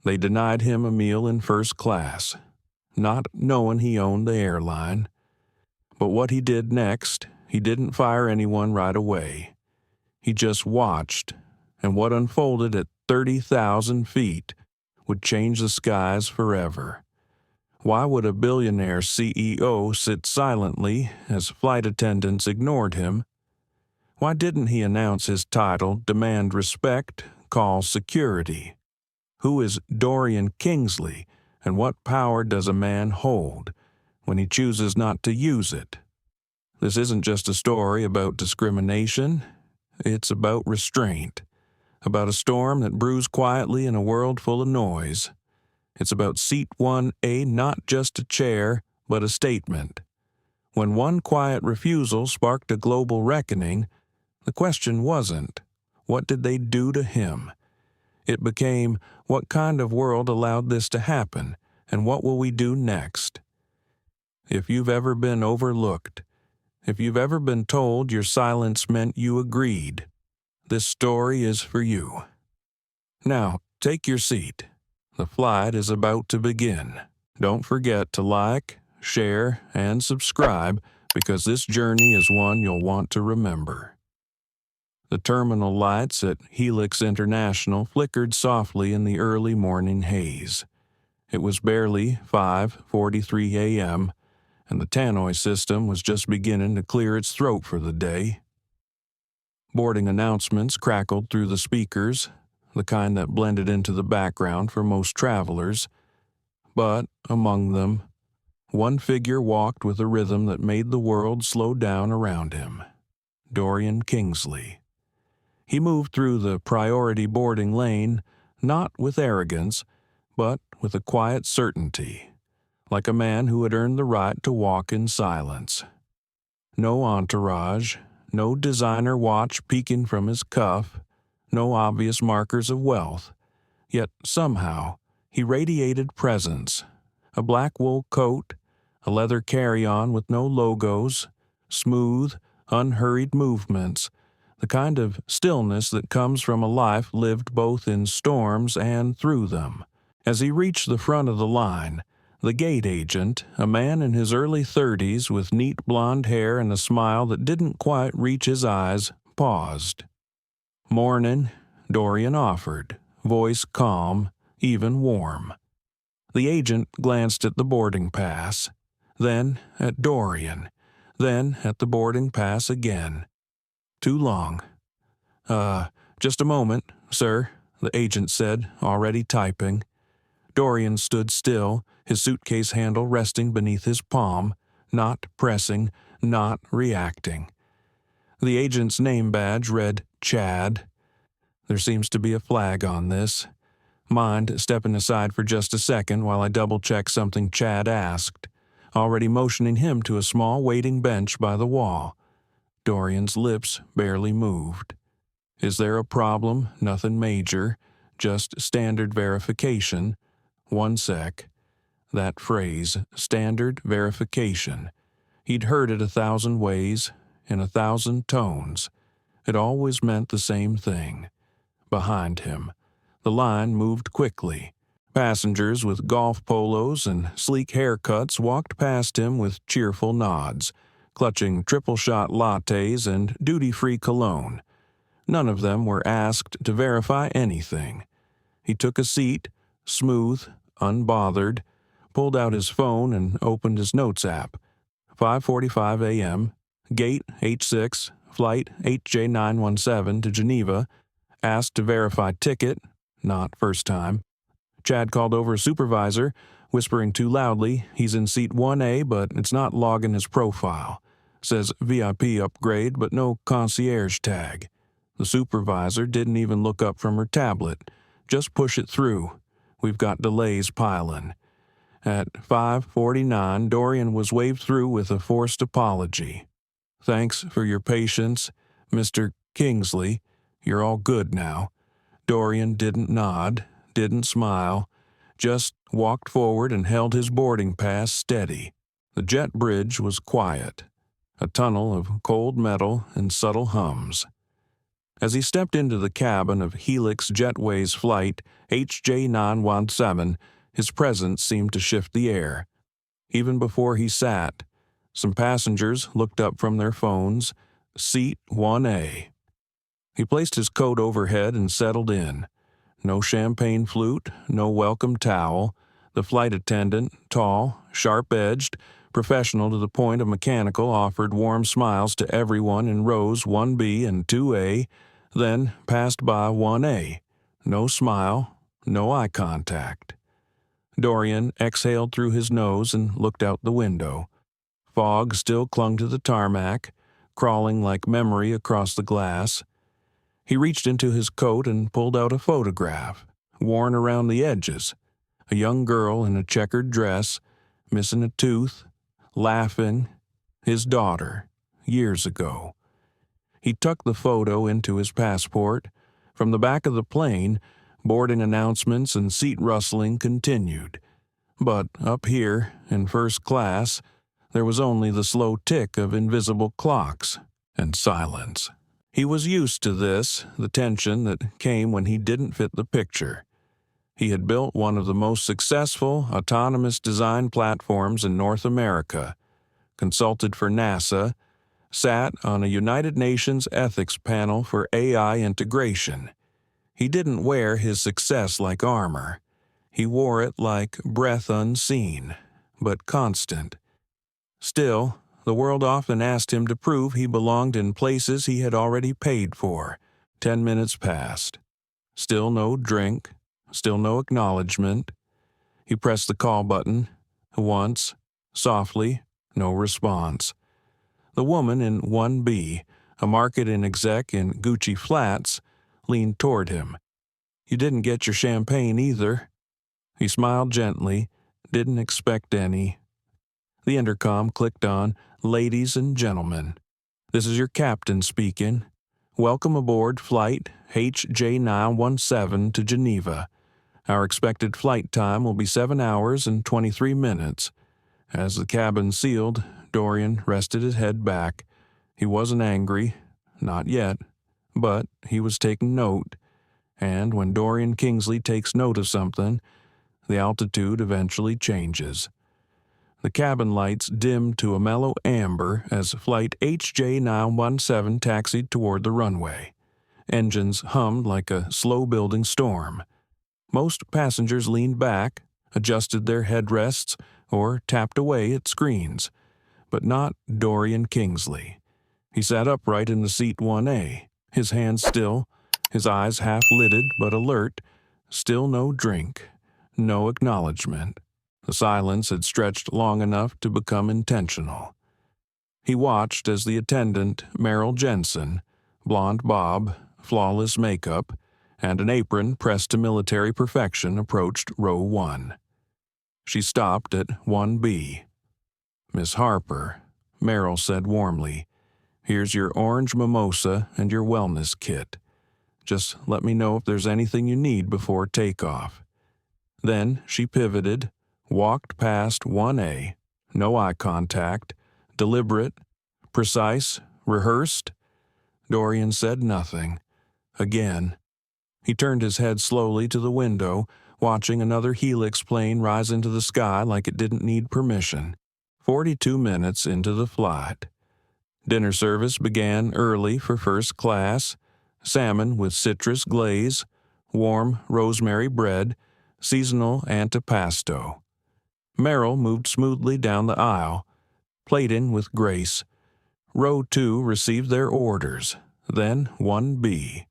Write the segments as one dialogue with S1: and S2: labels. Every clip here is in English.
S1: They denied him a meal in first class, not knowing he owned the airline. But what he did next, he didn't fire anyone right away. He just watched, and what unfolded at 30,000 feet would change the skies forever. Why would a billionaire CEO sit silently as flight attendants ignored him? Why didn't he announce his title, demand respect, call security? Who is Dorian Kingsley, and what power does a man hold when he chooses not to use it? This isn't just a story about discrimination. It's about restraint, about a storm that brews quietly in a world full of noise. It's about Seat 1A, not just a chair, but a statement. When one quiet refusal sparked a global reckoning, the question wasn't, what did they do to him? It became, what kind of world allowed this to happen, and what will we do next? If you've ever been overlooked, if you've ever been told your silence meant you agreed, this story is for you. Now, take your seat. The flight is about to begin. Don't forget to like, share, and subscribe because this journey is one you'll want to remember. The terminal lights at Helix International flickered softly in the early morning haze. It was barely 5:43 a.m., and the tannoy system was just beginning to clear its throat for the day. Boarding announcements crackled through the speakers, the kind that blended into the background for most travelers. But, among them, one figure walked with a rhythm that made the world slow down around him. Dorian Kingsley. He moved through the priority boarding lane, not with arrogance, but with a quiet certainty, like a man who had earned the right to walk in silence. No entourage, no designer watch peeking from his cuff, no obvious markers of wealth, yet somehow he radiated presence. A black wool coat, a leather carry-on with no logos, smooth, unhurried movements, the kind of stillness that comes from a life lived both in storms and through them. As he reached the front of the line, the gate agent, a man in his early 30s with neat blonde hair and a smile that didn't quite reach his eyes, paused. "Morning," Dorian offered, voice calm, even warm. The agent glanced at the boarding pass, then at Dorian, then at the boarding pass again. "Too long." Just a moment, sir," the agent said, already typing. Dorian stood still, his suitcase handle resting beneath his palm, not pressing, not reacting. The agent's name badge read Chad. There seems to be a flag on this. Mind stepping aside for just a second while I double-check something Chad asked, already motioning him to a small waiting bench by the wall. Dorian's lips barely moved. "Is there a problem? Nothing major. Just standard verification. One sec." That phrase, standard verification. He'd heard it 1,000 ways, in 1,000 tones. It always meant the same thing. Behind him, the line moved quickly. Passengers with golf polos and sleek haircuts walked past him with cheerful nods, clutching triple-shot lattes and duty-free cologne. None of them were asked to verify anything. He took a seat, smooth, unbothered, pulled out his phone and opened his notes app. 5:45 a.m., gate H6, flight HJ917 to Geneva, asked to verify ticket, not first time. Chad called over a supervisor, whispering too loudly, he's in seat 1A, but it's not logging his profile. Says VIP upgrade, but no concierge tag. The supervisor didn't even look up from her tablet. Just push it through. We've got delays piling. At 5:49, Dorian was waved through with a forced apology. "Thanks for your patience, Mr. Kingsley. You're all good now." Dorian didn't nod, didn't smile, just walked forward and held his boarding pass steady. The jet bridge was quiet, a tunnel of cold metal and subtle hums. As he stepped into the cabin of Helix Jetway's flight HJ917, his presence seemed to shift the air. Even before he sat, some passengers looked up from their phones. Seat 1A. He placed his coat overhead and settled in. No champagne flute, no welcome towel. The flight attendant, tall, sharp-edged, professional to the point of mechanical, offered warm smiles to everyone in rows 1B and 2A, then passed by 1A. No smile, no eye contact. Dorian exhaled through his nose and looked out the window. Fog still clung to the tarmac, crawling like memory across the glass. He reached into his coat and pulled out a photograph, worn around the edges. A young girl in a checkered dress, missing a tooth, laughing. His daughter, years ago. He tucked the photo into his passport. From the back of the plane, boarding announcements and seat rustling continued. But up here, in first class, there was only the slow tick of invisible clocks and silence. He was used to this, the tension that came when he didn't fit the picture. He had built one of the most successful autonomous design platforms in North America, consulted for NASA, sat on a United Nations ethics panel for AI integration. He didn't wear his success like armor. He wore it like breath unseen, but constant. Still, the world often asked him to prove he belonged in places he had already paid for. 10 minutes passed. Still no drink. Still no acknowledgement. He pressed the call button. Once. Softly. No response. The woman in 1B, a marketing exec in Gucci Flats, leaned toward him. "You didn't get your champagne either." He smiled gently. Didn't expect any. The intercom clicked on, "Ladies and gentlemen, this is your captain speaking. Welcome aboard flight HJ917 to Geneva. Our expected flight time will be 7 hours and 23 minutes. As the cabin sealed, Dorian rested his head back. He wasn't angry, not yet, but he was taking note. And when Dorian Kingsley takes note of something, the altitude eventually changes. The cabin lights dimmed to a mellow amber as flight HJ917 taxied toward the runway. Engines hummed like a slow-building storm. Most passengers leaned back, adjusted their headrests, or tapped away at screens. But not Dorian Kingsley. He sat upright in the seat 1A, his hands still, his eyes half-lidded but alert. Still no drink, no acknowledgement. The silence had stretched long enough to become intentional. He watched as the attendant, Meryl Jensen, blonde bob, flawless makeup, and an apron pressed to military perfection, approached row 1. She stopped at 1B. "Miss Harper," Meryl said warmly, "here's your orange mimosa and your wellness kit. Just let me know if there's anything you need before takeoff." Then she pivoted, walked past 1A, no eye contact, deliberate, precise, rehearsed. Dorian said nothing. Again. He turned his head slowly to the window, watching another Helix plane rise into the sky like it didn't need permission. 42 minutes into the flight. Dinner service began early for first class. Salmon with citrus glaze, warm rosemary bread, seasonal antipasto. Meryl moved smoothly down the aisle, plating with grace. Row 2 received their orders, then 1B.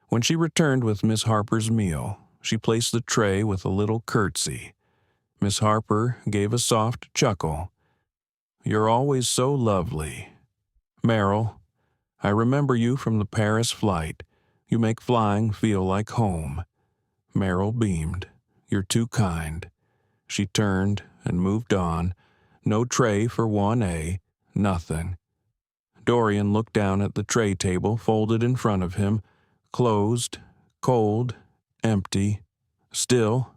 S1: When she returned with Miss Harper's meal, she placed the tray with a little curtsy. Miss Harper gave a soft chuckle. "You're always so lovely. Meryl, I remember you from the Paris flight. You make flying feel like home." Meryl beamed. "You're too kind." She turned and moved on. No tray for 1A, nothing. Dorian looked down at the tray table folded in front of him, closed, cold, empty. Still,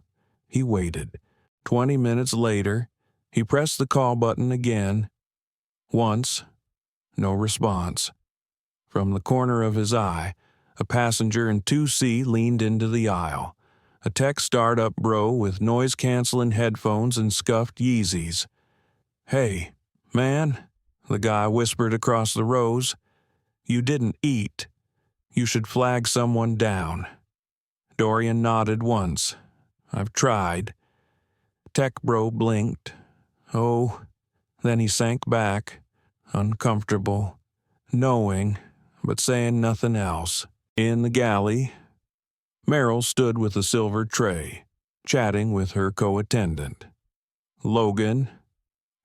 S1: he waited. 20 minutes later, he pressed the call button again. Once, no response. From the corner of his eye, A passenger in 2C leaned into the aisle. A tech startup bro with noise-canceling headphones and scuffed Yeezys. "Hey, man," the guy whispered across the rows. "You didn't eat. You should flag someone down." Dorian nodded once. "I've tried." Tech bro blinked. "Oh." Then he sank back, uncomfortable, knowing, but saying nothing else. In the galley, Meryl stood with a silver tray, chatting with her co-attendant. "Logan,"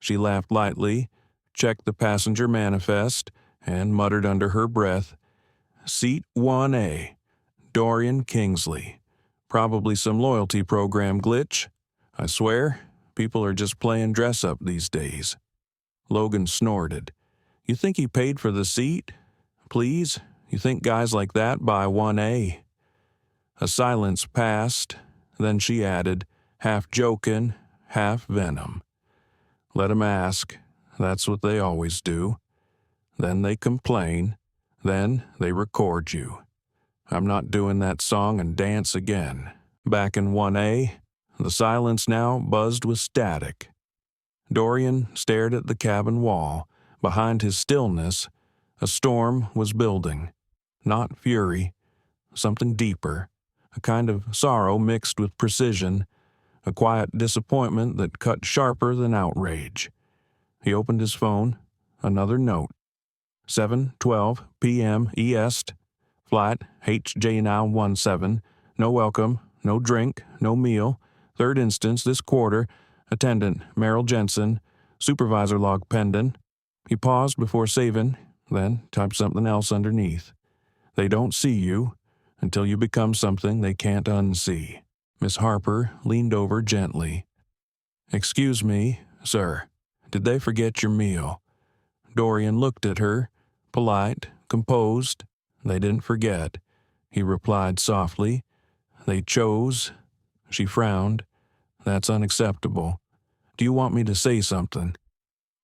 S1: she laughed lightly, checked the passenger manifest, and muttered under her breath, "Seat 1A, Dorian Kingsley. Probably some loyalty program glitch. I swear, people are just playing dress-up these days." Logan snorted. "You think he paid for the seat? Please? You think guys like that buy 1A? A silence passed, then she added, half joking, half venom, "Let 'em ask. That's what they always do. Then they complain. Then they record you. I'm not doing that song and dance again." Back in 1A, the silence now buzzed with static. Dorian stared at the cabin wall. Behind his stillness, a storm was building. Not fury, something deeper, a kind of sorrow mixed with precision, a quiet disappointment that cut sharper than outrage. He opened his phone. Another note. 7:12 p.m. East. Flight HJ917. No welcome, no drink, no meal. Third instance this quarter. Attendant Meryl Jensen. Supervisor log pending. He paused before saving, then typed something else underneath. "They don't see you until you become something they can't unsee." Miss Harper leaned over gently. "Excuse me, sir. Did they forget your meal?" Dorian looked at her, polite, composed. "They didn't forget," he replied softly. "They chose." She frowned. "That's unacceptable. Do you want me to say something?"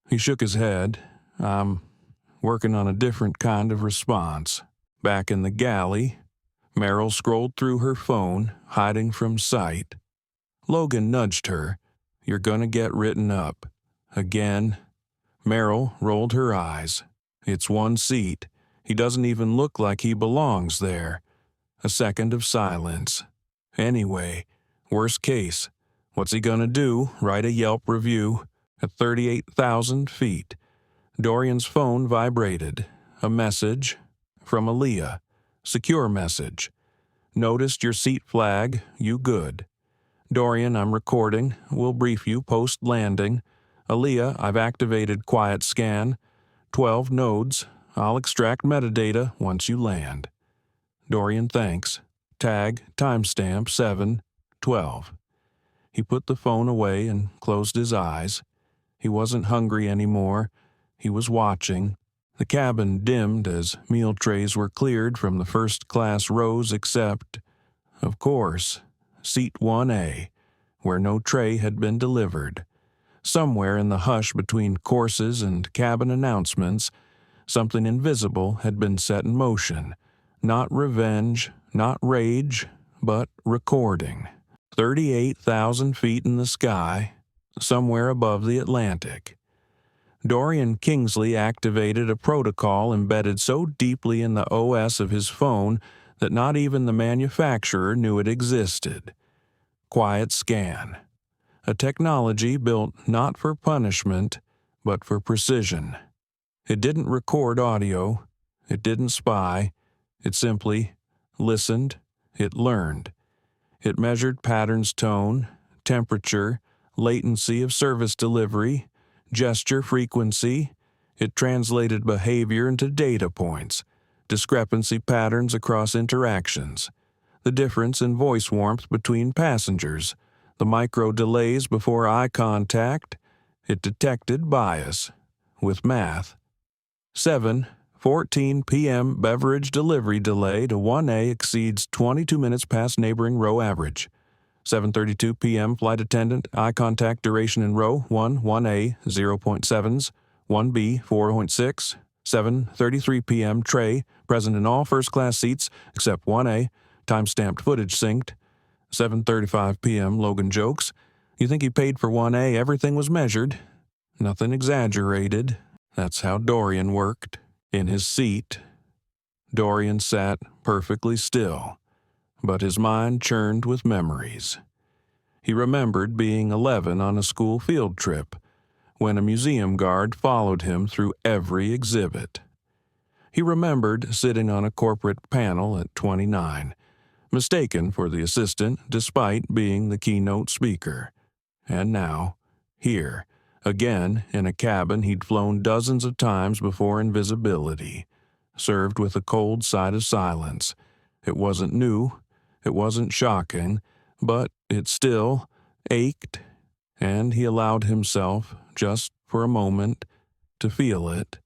S1: He shook his head. "I'm working on a different kind of response." Back in the galley, Meryl scrolled through her phone, hiding from sight. Logan nudged her. "You're gonna get written up." Again. Meryl rolled her eyes. "It's one seat. He doesn't even look like he belongs there." A second of silence. "Anyway, worst case, what's he gonna do? Write a Yelp review? At 38,000 feet. Dorian's phone vibrated. A message from Aaliyah. Secure message. "Noticed your seat flag. You good. Dorian, I'm recording. We'll brief you post-landing. Aaliyah, I've activated quiet scan. 12 nodes. I'll extract metadata once you land. Dorian, thanks. Tag, timestamp 7/12. He put the phone away and closed his eyes. He wasn't hungry anymore. He was watching. The cabin dimmed as meal trays were cleared from the first-class rows except, of course, seat 1A, where no tray had been delivered. Somewhere in the hush between courses and cabin announcements, something invisible had been set in motion. Not revenge, not rage, but recording. 38,000 feet in the sky, somewhere above the Atlantic. Dorian Kingsley activated a protocol embedded so deeply in the OS of his phone that not even the manufacturer knew it existed. Quiet scan. A technology built not for punishment, but for precision. It didn't record audio. It didn't spy. It simply listened. It learned. It measured patterns, tone, temperature, latency of service delivery, gesture frequency. It translated behavior into data points, discrepancy patterns across interactions, the difference in voice warmth between passengers, the micro delays before eye contact. It detected bias. With math. 7:14 p.m. beverage delivery delay to 1A exceeds 22 minutes past neighboring row average. 7:32 p.m. flight attendant, eye contact duration in row 1A 0.7s, 1B 4.6, 7:33 p.m. Tray, present in all first-class seats except 1A, time-stamped footage synced. 7:35 p.m. Logan jokes. You think he paid for 1A? Everything was measured. Nothing exaggerated. That's how Dorian worked. In his seat, Dorian sat perfectly still, but his mind churned with memories. He remembered being 11 on a school field trip, when a museum guard followed him through every exhibit. He remembered sitting on a corporate panel at 29, mistaken for the assistant despite being the keynote speaker. And now, here, again in a cabin he'd flown dozens of times before invisibility, served with a cold side of silence. It wasn't new, it wasn't shocking, but it still ached, and he allowed himself, just for a moment, to feel it,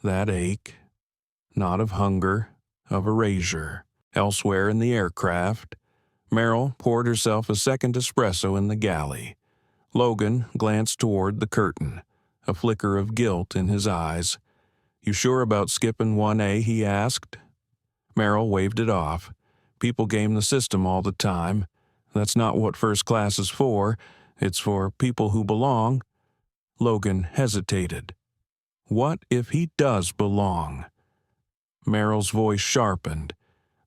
S1: that ache, not of hunger, of erasure. Elsewhere in the aircraft, Meryl poured herself a second espresso in the galley. Logan glanced toward the curtain, a flicker of guilt in his eyes. "You sure about skipping 1A?" he asked. Meryl waved it off. "People game the system all the time. That's not what first class is for. It's for people who belong." Logan hesitated. What if he does belong? Meryl's voice sharpened.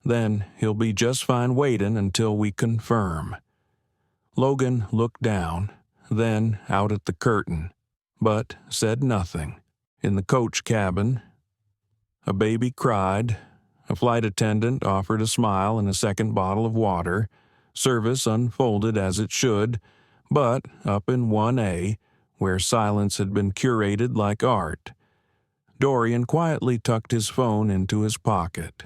S1: "Then he'll be just fine waiting until we confirm." Logan looked down, then out at the curtain, but said nothing. In the coach cabin, a baby cried. A flight attendant offered a smile and a second bottle of water. Service unfolded as it should, but up in 1A, where silence had been curated like art, Dorian quietly tucked his phone into his pocket.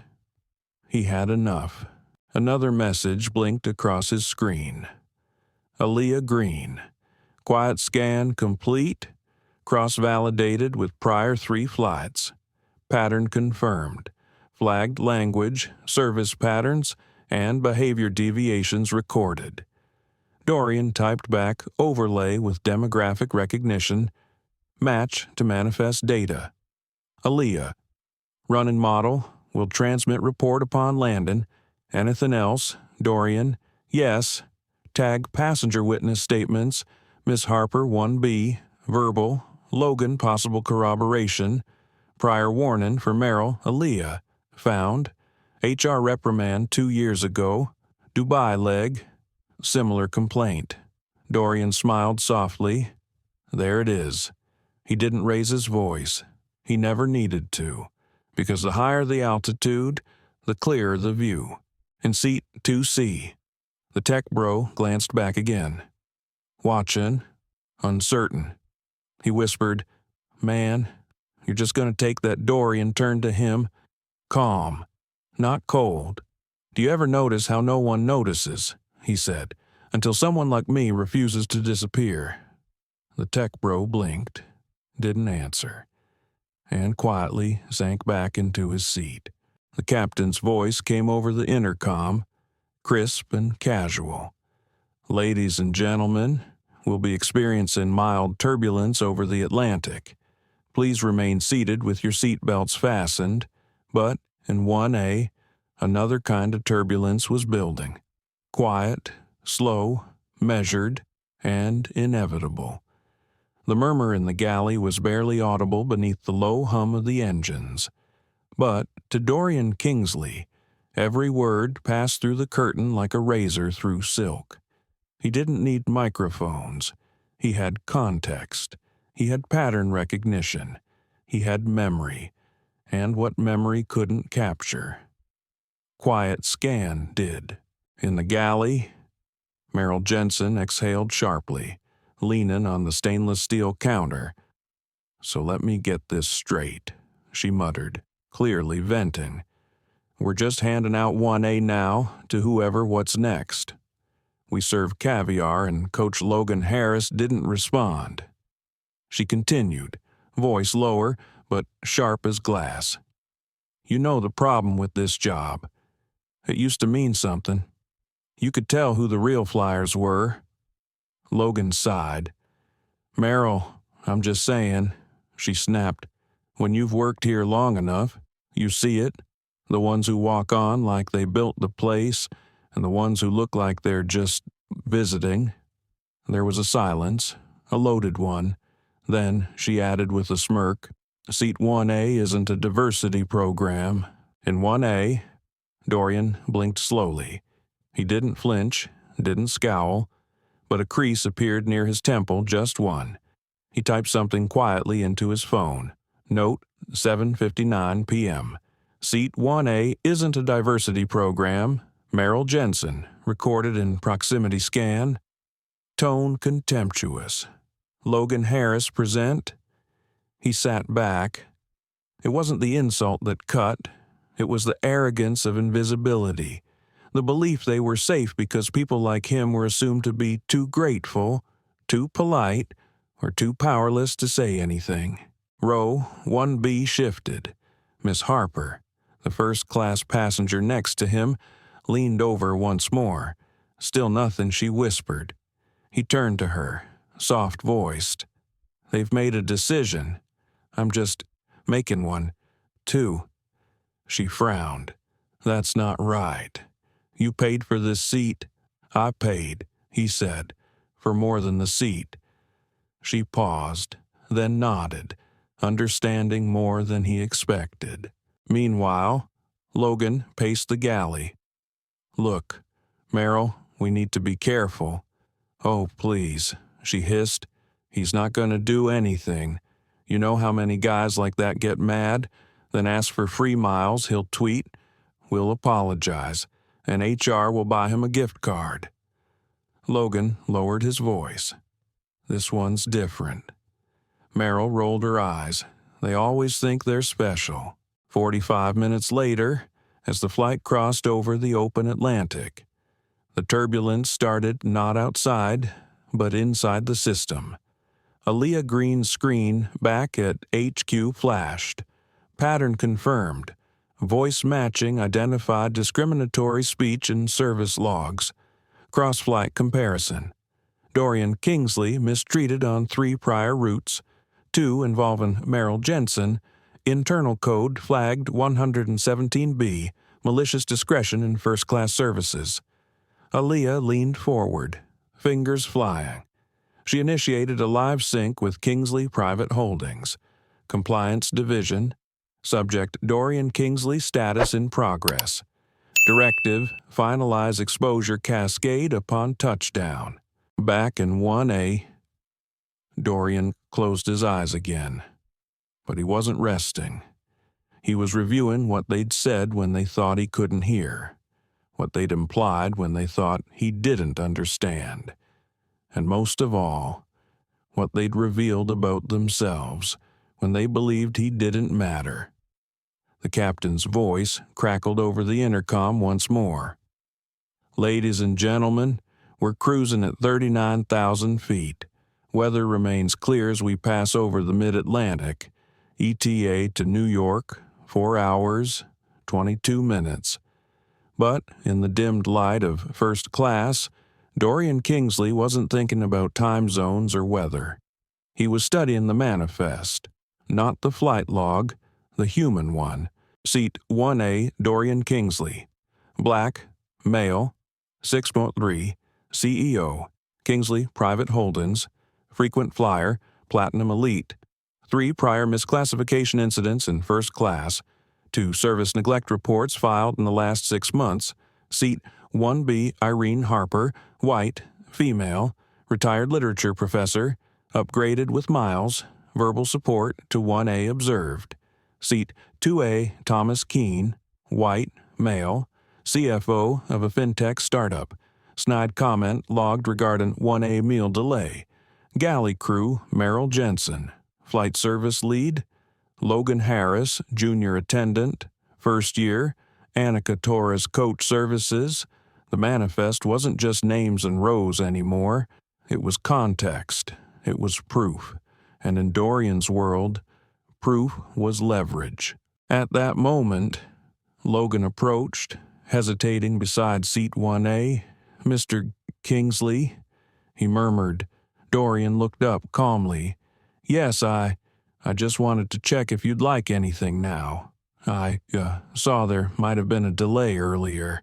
S1: He had enough. Another message blinked across his screen. Aaliyah Green. Quiet scan complete. Cross-validated with prior 3 flights. Pattern confirmed. Flagged language, service patterns, and behavior deviations recorded. Dorian typed back overlay with demographic recognition. Match to manifest data. Aaliyah. Running model. Will transmit report upon landing. Anything else? Dorian. Yes. Tag passenger witness statements. Miss Harper 1B. Verbal. Logan possible corroboration. Prior warning for Meryl. Aaliyah. Found. HR reprimand 2 years ago. Dubai leg. Similar complaint. Dorian smiled softly. There it is. He didn't raise his voice. He never needed to, because the higher the altitude, the clearer the view. In seat 2C, the tech bro glanced back again. Watching, uncertain. He whispered, "Man, you're just going to take that Dorian turn to him. Calm, not cold. Do you ever notice how no one notices?" he said, "until someone like me refuses to disappear." The tech bro blinked, didn't answer, and quietly sank back into his seat. The captain's voice came over the intercom, crisp and casual. "Ladies and gentlemen, we'll be experiencing mild turbulence over the Atlantic. Please remain seated with your seat belts fastened." But in 1A, another kind of turbulence was building. Quiet, slow, measured, and inevitable. The murmur in the galley was barely audible beneath the low hum of the engines. But to Dorian Kingsley, every word passed through the curtain like a razor through silk. He didn't need microphones. He had context. He had pattern recognition. He had memory. And what memory couldn't capture. Quiet scan did. In the galley, Meryl Jensen exhaled sharply, leaning on the stainless steel counter. "So let me get this straight," she muttered, clearly venting. "We're just handing out 1A now to whoever what's next. We served caviar and Coach Logan Harris didn't respond." She continued, voice lower but sharp as glass. "You know the problem with this job. It used to mean something. You could tell who the real flyers were." Logan sighed. "Meryl, I'm just saying," she snapped. When you've worked here long enough, you see it. The ones who walk on like they built the place, and the ones who look like they're just visiting." There was a silence, a loaded one. Then she added with a smirk, "Seat 1A isn't a diversity program. In 1A, Dorian blinked slowly. He didn't flinch, didn't scowl, but a crease appeared near his temple, just one. He typed something quietly into his phone. Note, 7:59 p.m. Seat 1A isn't a diversity program. Merrill Jensen, recorded in proximity scan. Tone contemptuous. Logan Harris present." He sat back. It wasn't the insult that cut. It was the arrogance of invisibility. The belief they were safe because people like him were assumed to be too grateful, too polite, or too powerless to say anything. Row 1B shifted. Miss Harper, the first-class passenger next to him, leaned over once more. Still nothing, she whispered. He turned to her, soft-voiced. "They've made a decision. I'm just making one, too." She frowned. "That's not right. You paid for this seat." "I paid," he said, "for more than the seat." She paused, then nodded, understanding more than he expected. Meanwhile, Logan paced the galley. "Look, Merrill, we need to be careful." "Oh, please," she hissed. "He's not going to do anything. You know how many guys like that get mad, then ask for free miles, he'll tweet, 'We'll apologize,' and HR will buy him a gift card." Logan lowered his voice. "This one's different." Merrill rolled her eyes. They always think they're special. 45 minutes later, as the flight crossed over the open Atlantic, the turbulence started not outside, but inside the system. A Leah green screen back at HQ flashed. Pattern confirmed. Voice matching identified discriminatory speech in service logs. Cross-flight comparison. Dorian Kingsley mistreated on 3 prior routes, 2 involving Merrill Jensen. Internal code flagged 117B, malicious discretion in first-class services. Aaliyah leaned forward, fingers flying. She initiated a live sync with Kingsley Private Holdings. Compliance Division. Subject Dorian Kingsley status in progress. Directive, finalize exposure cascade upon touchdown. Back in 1A. Dorian closed his eyes again. But he wasn't resting. He was reviewing what they'd said when they thought he couldn't hear. What they'd implied when they thought he didn't understand. And most of all, what they'd revealed about themselves when they believed he didn't matter. The captain's voice crackled over the intercom once more. "Ladies and gentlemen, we're cruising at 39,000 feet. Weather remains clear as we pass over the mid-Atlantic. ETA to New York, 4 hours, 22 minutes. But in the dimmed light of first class, Dorian Kingsley wasn't thinking about time zones or weather. He was studying the manifest, not the flight log, the human one. Seat 1A, Dorian Kingsley. Black, male, 6'3", CEO, Kingsley Private Holdings, frequent flyer, Platinum Elite. 3 prior misclassification incidents in first class. 2 service neglect reports filed in the last 6 months. Seat 1B, Irene Harper, white, female, retired literature professor, upgraded with miles, verbal support to 1A observed. Seat 2A, Thomas Keene, white, male, CFO of a fintech startup. Snide comment logged regarding 1A meal delay. Galley crew, Merrill Jensen. Flight service lead, Logan Harris, junior attendant, first year, Annika Torres coach services. The manifest wasn't just names and rows anymore. It was context. It was proof. And in Dorian's world, proof was leverage. At that moment, Logan approached, hesitating beside seat 1A. "Mr. Kingsley," he murmured. Dorian looked up calmly. "Yes, I just wanted to check if you'd like anything now. I saw there might have been a delay earlier."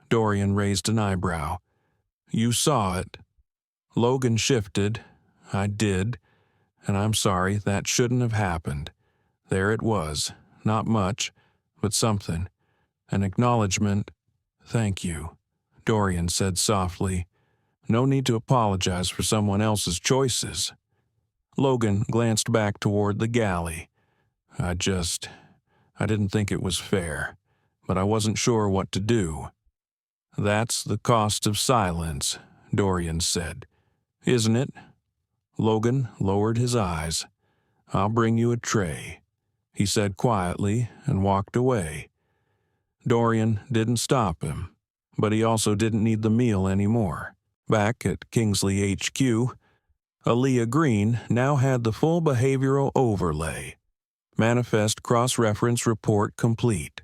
S1: Dorian raised an eyebrow. "You saw it?" Logan shifted. "I did, and I'm sorry, that shouldn't have happened. There it was. Not much, but something. An acknowledgement." "Thank you," Dorian said softly. "No need to apologize for someone else's choices." Logan glanced back toward the galley. I didn't think it was fair, but I wasn't sure what to do." "That's the cost of silence," Dorian said. "Isn't it?" Logan lowered his eyes. "I'll bring you a tray," he said quietly, and walked away. Dorian didn't stop him, but he also didn't need the meal anymore. Back at Kingsley HQ, Aaliyah Green now had the full behavioral overlay. Manifest cross-reference report complete.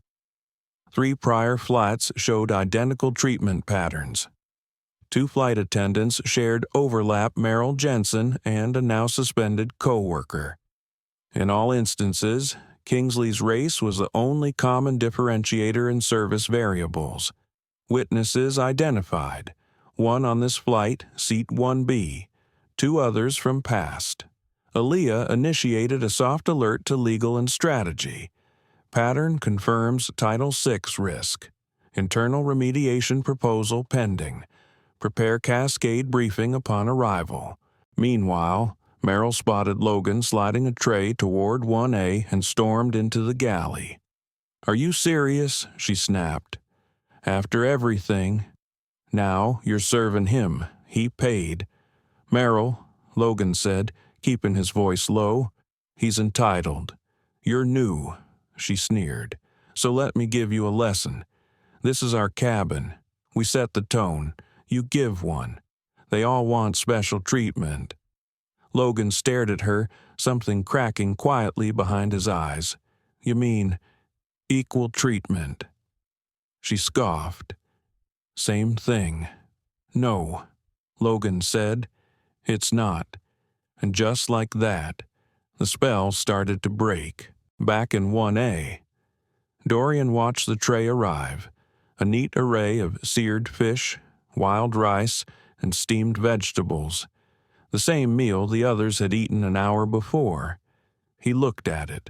S1: 3 prior flights showed identical treatment patterns. 2 flight attendants shared overlap Merrill Jensen and a now-suspended co-worker. In all instances, Kingsley's race was the only common differentiator in service variables. Witnesses identified: 1 on this flight, seat 1B, 2 others from past. Aaliyah initiated a soft alert to legal and strategy. Pattern confirms Title VI risk. Internal remediation proposal pending. Prepare cascade briefing upon arrival. Meanwhile, Merrill spotted Logan sliding a tray toward 1A and stormed into the galley. "Are you serious?" she snapped. "After everything. Now you're serving him. He paid." "Merrill," Logan said, keeping his voice low, "he's entitled. You're new," she sneered. "So let me give you a lesson. This is our cabin. We set the tone. You give one. They all want special treatment." Logan stared at her, something cracking quietly behind his eyes. "You mean equal treatment?" She scoffed. "Same thing." "No," Logan said. "It's not." And just like that, the spell started to break. Back in 1A, Dorian watched the tray arrive, a neat array of seared fish, wild rice, and steamed vegetables, the same meal the others had eaten an hour before. He looked at it,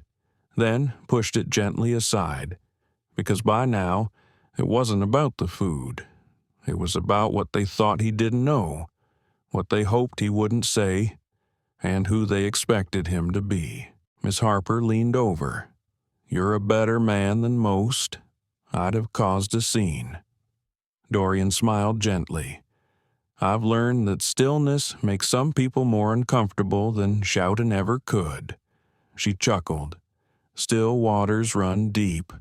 S1: then pushed it gently aside, because by now it wasn't about the food. It was about what they thought he didn't know, what they hoped he wouldn't say, and who they expected him to be. Miss Harper leaned over. "You're a better man than most. I'd have caused a scene." Dorian smiled gently. "I've learned that stillness makes some people more uncomfortable than shouting ever could." She chuckled. "Still waters run deep."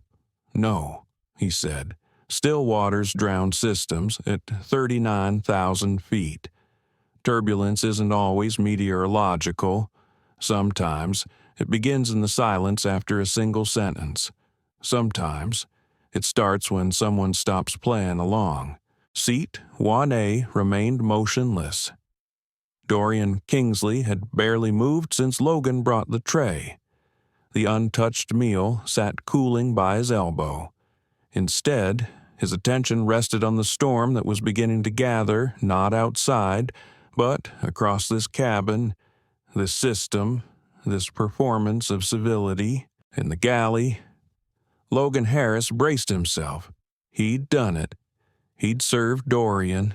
S1: "No," he said. "Still waters drown systems at 39,000 feet. Turbulence isn't always meteorological. Sometimes it begins in the silence after a single sentence. Sometimes it starts when someone stops playing along." Seat 1A remained motionless. Dorian Kingsley had barely moved since Logan brought the tray. The untouched meal sat cooling by his elbow. Instead, his attention rested on the storm that was beginning to gather, not outside, but across this cabin, this system, this performance of civility. In the galley, Logan Harris braced himself. He'd done it. He'd served Dorian.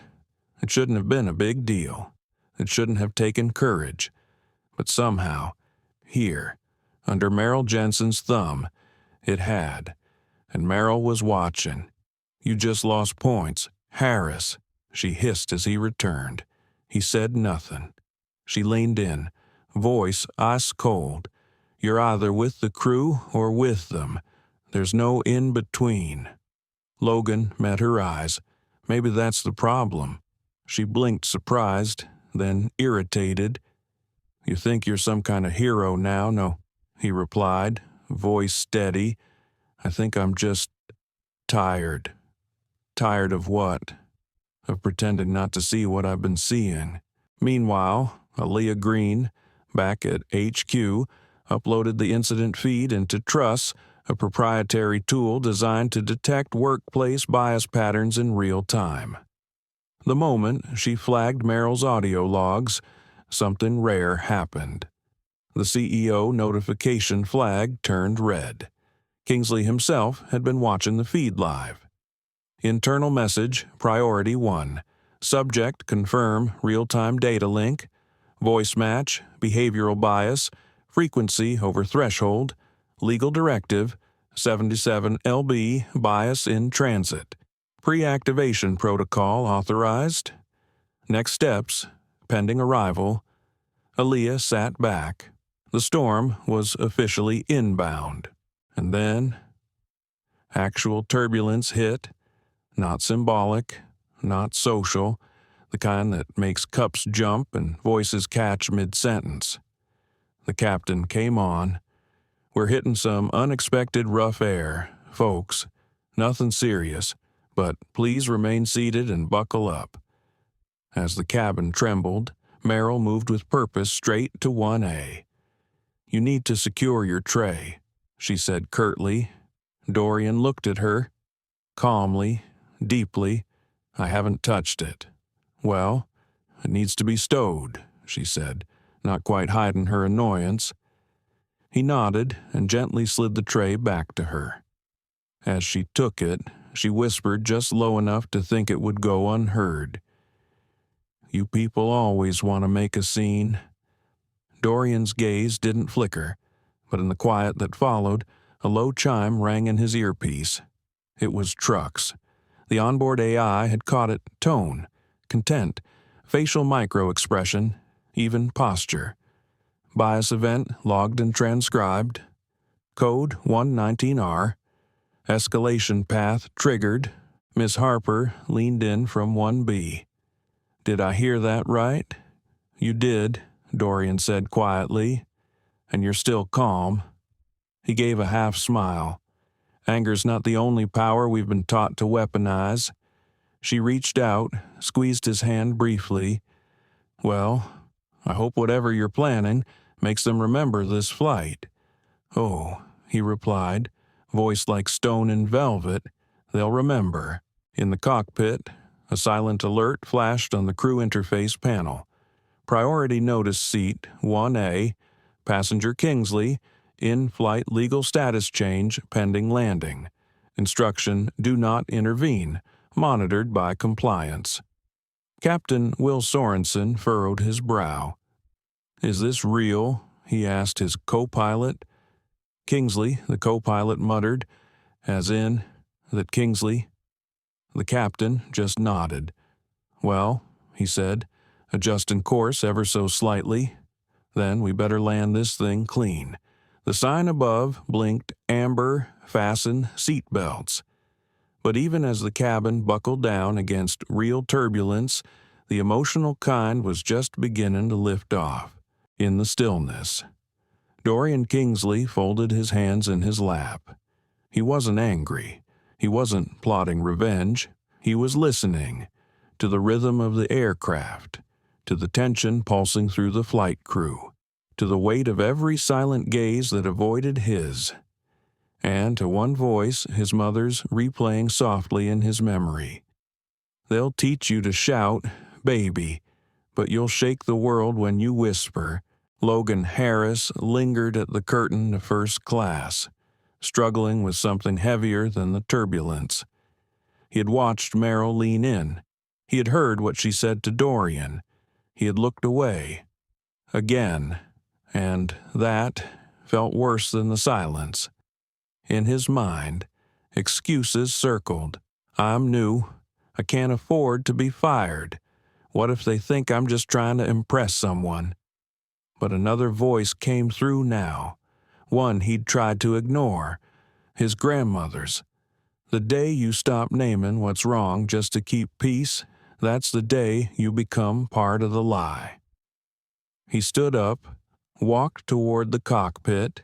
S1: It shouldn't have been a big deal. It shouldn't have taken courage. But somehow, here, under Merrill Jensen's thumb, it had. And Merrill was watching. "You just lost points, Harris," she hissed as he returned. He said nothing. She leaned in, voice ice cold. "You're either with the crew or with them. There's no in-between." Logan met her eyes. Maybe that's the problem. She blinked surprised, then irritated. "You think you're some kind of hero now?" "No," he replied, voice steady. "I think I'm just tired." "Tired of what?" "Of pretending not to see what I've been seeing." Meanwhile, Aaliyah Green, back at HQ, uploaded the incident feed into Truss, a proprietary tool designed to detect workplace bias patterns in real time. The moment she flagged Merrill's audio logs, something rare happened. The CEO notification flag turned red. Kingsley himself had been watching the feed live. Internal message, priority 1. Subject, confirm, real-time data link. Voice match, behavioral bias, frequency over threshold. Legal directive, 77 LB, bias in transit. Pre-activation protocol authorized. Next steps, pending arrival. Aaliyah sat back. The storm was officially inbound. And then, actual turbulence hit. Not symbolic, not social, the kind that makes cups jump and voices catch mid-sentence. The captain came on. We're hitting some unexpected rough air, folks. Nothing serious, but please remain seated and buckle up. As the cabin trembled, Merrill moved with purpose straight to 1A. You need to secure your tray, she said curtly. Dorian looked at her, calmly, deeply. I haven't touched it. Well, it needs to be stowed, she said, not quite hiding her annoyance. He nodded and gently slid the tray back to her. As she took it, she whispered just low enough to think it would go unheard. You people always want to make a scene. Dorian's gaze didn't flicker, but in the quiet that followed, a low chime rang in his earpiece. It was Truck's. The onboard AI had caught it: tone, content, facial micro-expression, even posture. Bias event logged and transcribed. Code 119R. Escalation path triggered. Miss Harper leaned in from 1B. Did I hear that right? You did, Dorian said quietly. And you're still calm. He gave a half smile. Anger's not the only power we've been taught to weaponize. She reached out, squeezed his hand briefly. Well, I hope whatever you're planning makes them remember this flight. Oh, he replied, voice like stone and velvet. They'll remember. In the cockpit, a silent alert flashed on the crew interface panel. Priority notice seat 1A, passenger Kingsley, in-flight legal status change pending landing. Instruction, do not intervene, monitored by compliance. Captain Will Sorensen furrowed his brow. Is this real? He asked his co-pilot. Kingsley, the co-pilot, muttered, as in, that Kingsley. The captain just nodded. Well, he said, adjusting course ever so slightly. Then we better land this thing clean. The sign above blinked amber, fasten seat belts. But even as the cabin buckled down against real turbulence, the emotional kind was just beginning to lift off. In the stillness, Dorian Kingsley folded his hands in his lap. He wasn't angry. He wasn't plotting revenge. He was listening to the rhythm of the aircraft, to the tension pulsing through the flight crew, to the weight of every silent gaze that avoided his, and to one voice his mother's replaying softly in his memory. They'll teach you to shout, baby, but you'll shake the world when you whisper. Logan Harris lingered at the curtain to first class, struggling with something heavier than the turbulence. He had watched Merrill lean in. He had heard what she said to Dorian. He had looked away. Again. And that felt worse than the silence. In his mind, excuses circled. I'm new. I can't afford to be fired. What if they think I'm just trying to impress someone? But another voice came through now, one he'd tried to ignore, his grandmother's. The day you stop naming what's wrong just to keep peace, that's the day you become part of the lie. He stood up, walked toward the cockpit,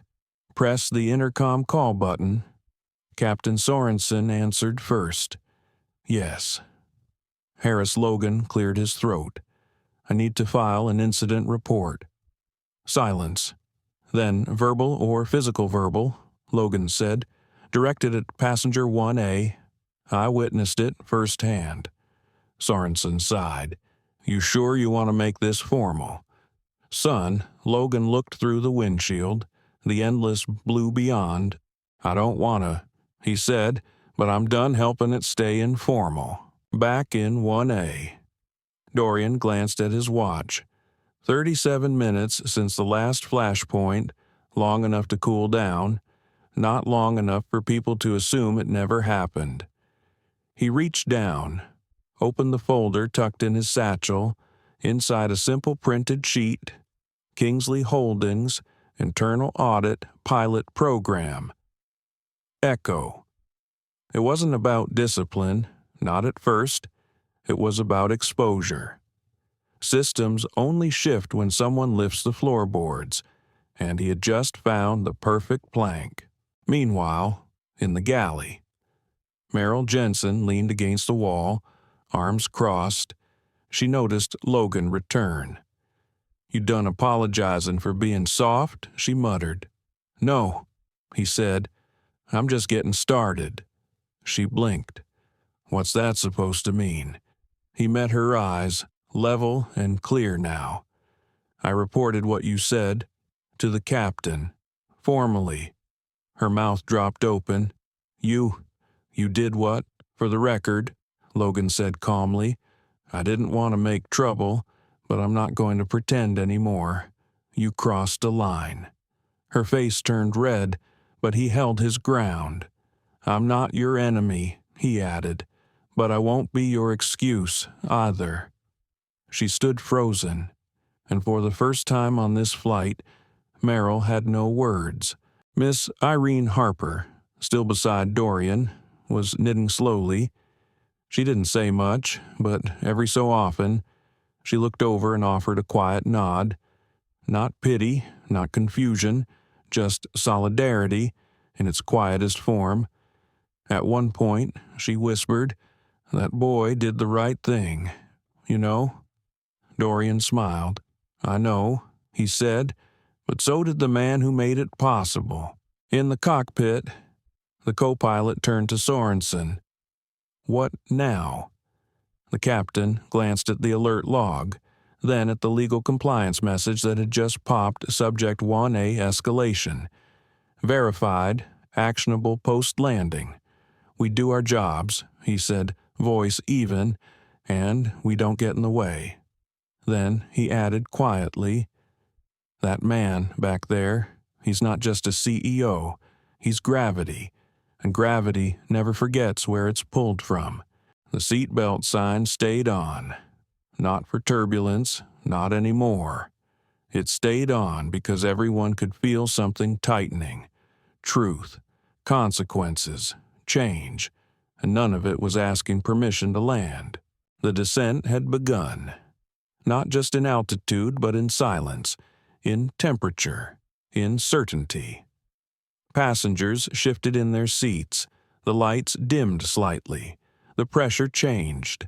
S1: pressed the intercom call button. Captain Sorensen answered first. Yes. Harris Logan cleared his throat. I need to file an incident report. Silence. Then verbal or physical verbal, Logan said, directed at passenger 1A. I witnessed it firsthand. Sorensen sighed. You sure you want to make this formal? Son, Logan looked through the windshield, the endless blue beyond. I don't want to, he said, but I'm done helping it stay informal. Back in 1A. Dorian glanced at his watch. 37 minutes since the last flashpoint, long enough to cool down, not long enough for people to assume it never happened. He reached down, opened the folder tucked in his satchel, inside a simple printed sheet, Kingsley Holdings, Internal Audit Pilot Program. Echo. It wasn't about discipline, not at first. It was about exposure. Systems only shift when someone lifts the floorboards, and he had just found the perfect plank. Meanwhile, in the galley, Merrill Jensen leaned against the wall, arms crossed. She noticed Logan return. You done apologizing for being soft? She muttered. No, he said. I'm just getting started. She blinked. What's that supposed to mean? He met her eyes, level and clear now. I reported what you said to the captain, formally. Her mouth dropped open. You did what? For the record, Logan said calmly. I didn't want to make trouble, but I'm not going to pretend anymore. You crossed a line. Her face turned red, but he held his ground. I'm not your enemy, he added, but I won't be your excuse either. She stood frozen, and for the first time on this flight, Merrill had no words. Miss Irene Harper, still beside Dorian, was knitting slowly. She didn't say much, but every so often, she looked over and offered a quiet nod. Not pity, not confusion, just solidarity in its quietest form. At one point, she whispered, "That boy did the right thing, you know?" Dorian smiled. "I know," he said, "but so did the man who made it possible." In the cockpit, the co-pilot turned to Sorensen. What now? The captain glanced at the alert log, then at the legal compliance message that had just popped, subject 1A escalation. Verified, actionable post-landing. We do our jobs, he said, voice even, and we don't get in the way. Then he added quietly, that man back there, he's not just a CEO, he's gravity, and gravity never forgets where it's pulled from. The seatbelt sign stayed on. Not for turbulence, not anymore. It stayed on because everyone could feel something tightening. Truth, consequences, change, and none of it was asking permission to land. The descent had begun. Not just in altitude, but in silence, in temperature, in certainty. Passengers shifted in their seats. The lights dimmed slightly. The pressure changed.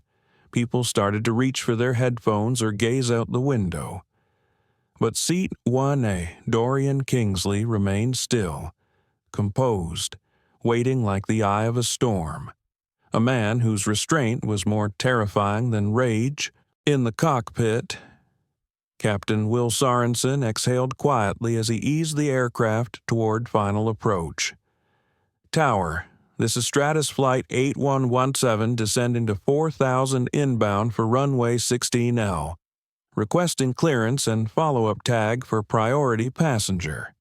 S1: People started to reach for their headphones or gaze out the window. But seat 1A, Dorian Kingsley, remained still, composed, waiting like the eye of a storm. A man whose restraint was more terrifying than rage. In the cockpit, Captain Will Sorensen exhaled quietly as he eased the aircraft toward final approach. Tower, this is Stratus Flight 8117 descending to 4,000 inbound for runway 16L. Requesting clearance and follow-up tag for priority passenger.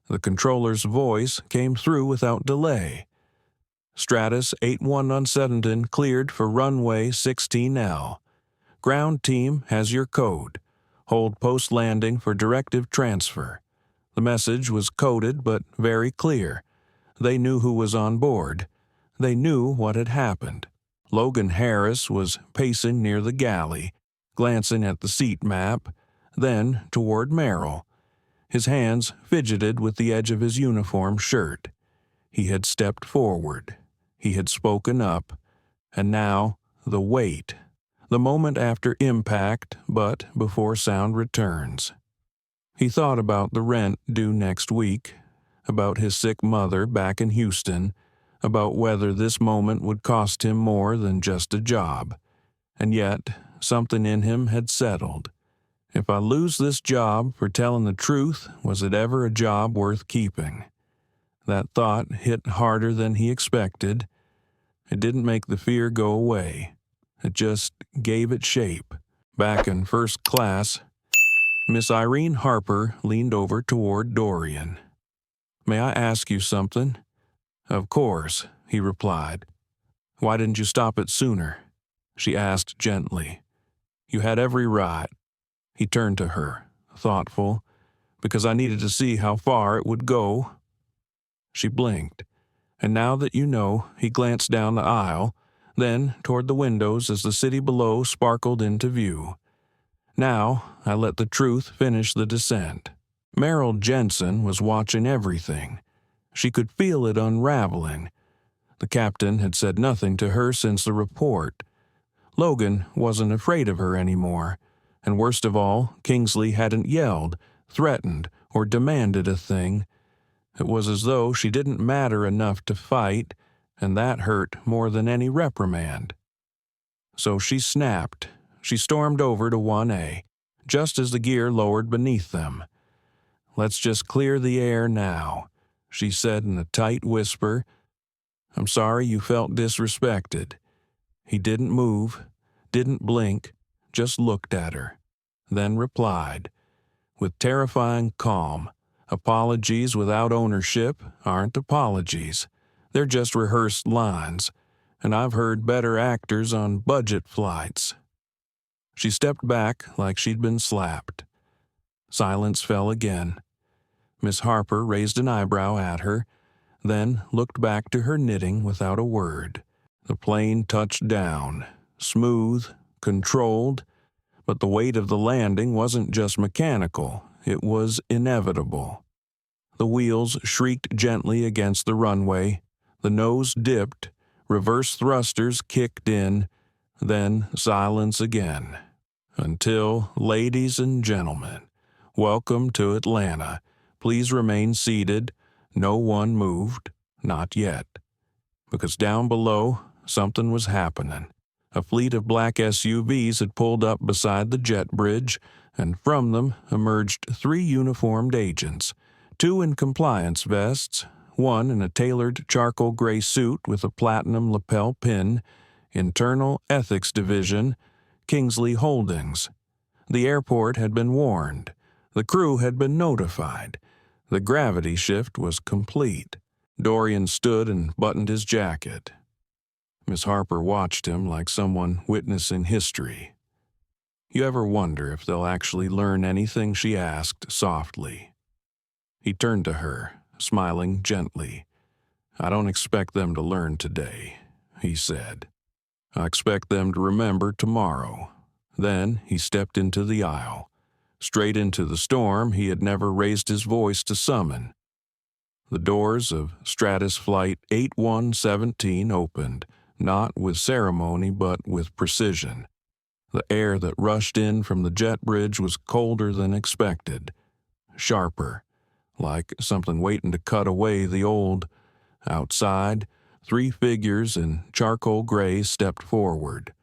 S1: The controller's voice came through without delay. Stratus 8117 cleared for runway 16L. Ground team has your code. Hold post-landing for directive transfer. The message was coded but very clear. They knew who was on board. They knew what had happened. Logan Harris was pacing near the galley, glancing at the seat map, then toward Merrill. His hands fidgeted with the edge of his uniform shirt. He had stepped forward. He had spoken up. And now, the wait. The moment after impact, but before sound returns. He thought about the rent due next week, about his sick mother back in Houston, about whether this moment would cost him more than just a job. And yet, something in him had settled. If I lose this job for telling the truth, was it ever a job worth keeping? That thought hit harder than he expected. It didn't make the fear go away. It just gave it shape. Back in first class, Miss Irene Harper leaned over toward Dorian. "May I ask you something?" "Of course," he replied. "Why didn't you stop it sooner?" she asked gently. "You had every right." He turned to her, thoughtful, "Because I needed to see how far it would go." She blinked. "And now that you know," he glanced down the aisle, then toward the windows as the city below sparkled into view. "Now I let the truth finish the descent." Merrill Jensen was watching everything. She could feel it unraveling. The captain had said nothing to her since the report. Logan wasn't afraid of her anymore, and worst of all, Kingsley hadn't yelled, threatened, or demanded a thing. It was as though she didn't matter enough to fight, and that hurt more than any reprimand. So she snapped. She stormed over to 1A, just as the gear lowered beneath them. "Let's just clear the air now," she said in a tight whisper. "I'm sorry you felt disrespected." He didn't move, didn't blink, just looked at her, then replied, with terrifying calm, "Apologies without ownership aren't apologies. They're just rehearsed lines, and I've heard better actors on budget flights." She stepped back like she'd been slapped. Silence fell again. Miss Harper raised an eyebrow at her, then looked back to her knitting without a word. The plane touched down, smooth, controlled, but the weight of the landing wasn't just mechanical, it was inevitable. The wheels shrieked gently against the runway, the nose dipped, reverse thrusters kicked in, then silence again. Until, ladies and gentlemen, welcome to Atlanta. Please remain seated. No one moved, not yet. Because down below, something was happening. A fleet of black SUVs had pulled up beside the jet bridge, and from them emerged 3 uniformed agents, 2 in compliance vests, 1 in a tailored charcoal gray suit with a platinum lapel pin, Internal Ethics Division, Kingsley Holdings. The airport had been warned. The crew had been notified. The gravity shift was complete. Dorian stood and buttoned his jacket. Miss Harper watched him like someone witnessing history. "You ever wonder if they'll actually learn anything?" she asked softly. He turned to her, smiling gently. "I don't expect them to learn today," he said. "I expect them to remember tomorrow." Then he stepped into the aisle, straight into the storm he had never raised his voice to summon. The doors of Stratus Flight 8117 opened, not with ceremony but with precision. The air that rushed in from the jet bridge was colder than expected, sharper, like something waiting to cut away the old. Outside, 3 figures in charcoal gray stepped forward.